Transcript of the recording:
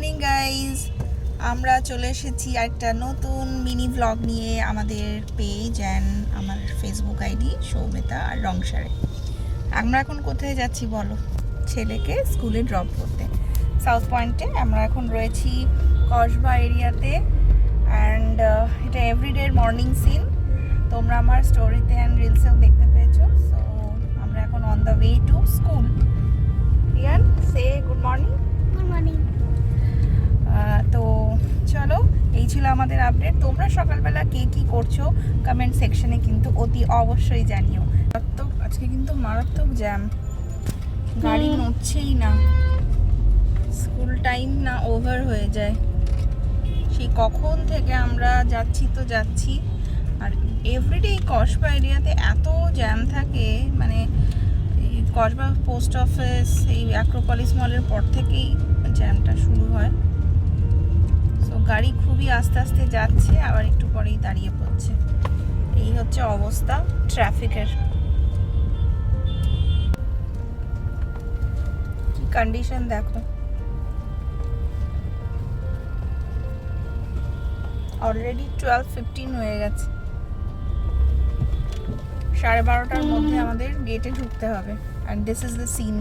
Morning guys, আমরা চলে এসেছি একটা নতুন মিনি ব্লগ নিয়ে আমাদের পেজ অ্যান্ড আমার ফেসবুক আইডি সৌমিতা আর রংসারে। আমরা এখন কোথায় যাচ্ছি বলো? ছেলেকে স্কুলে ড্রপ করতে সাউথ পয়েন্টে। আমরা এখন রয়েছি কসবা এরিয়াতে অ্যান্ড এটা এভরিডের মর্নিং সিন। তোমরা আমার স্টোরিতে অ্যান্ড রিলসেও দেখতে পেয়েছো। সো আমরা এখন on the way to school. Riyan, say good morning. Good morning. তো চলো, এই ছিল আমাদের আপডেট। তোমরা সকালবেলা কে কি করছো কমেন্ট সেকশনে কিন্তু অতি অবশ্যই জানিও। আজকে কিন্তু মারাত্মক জ্যাম, গাড়ি নড়ছেই না, স্কুল টাইম না ওভার হয়ে যায়। সেই কখন থেকে আমরা যাচ্ছি তো যাচ্ছি, আর এভরিডে এই কসবা এরিয়াতে এত জ্যাম থাকে, মানে এই কসবা পোস্ট অফিস, এই অ্যাক্রোপলিস মলের পর থেকেই জ্যামটা শুরু হয়। তো গাড়ি খুবই আস্তে আস্তে যাচ্ছে, আবার একটু পরেই দাঁড়িয়ে পড়ছে। এই হচ্ছে অবস্থা ট্রাফিকের। কি কন্ডিশন দেখো, অলরেডি 12:15 হয়ে গেছে। 12:30টার মধ্যে আমাদের গেটে ঢুকতে হবে। And this is the scene.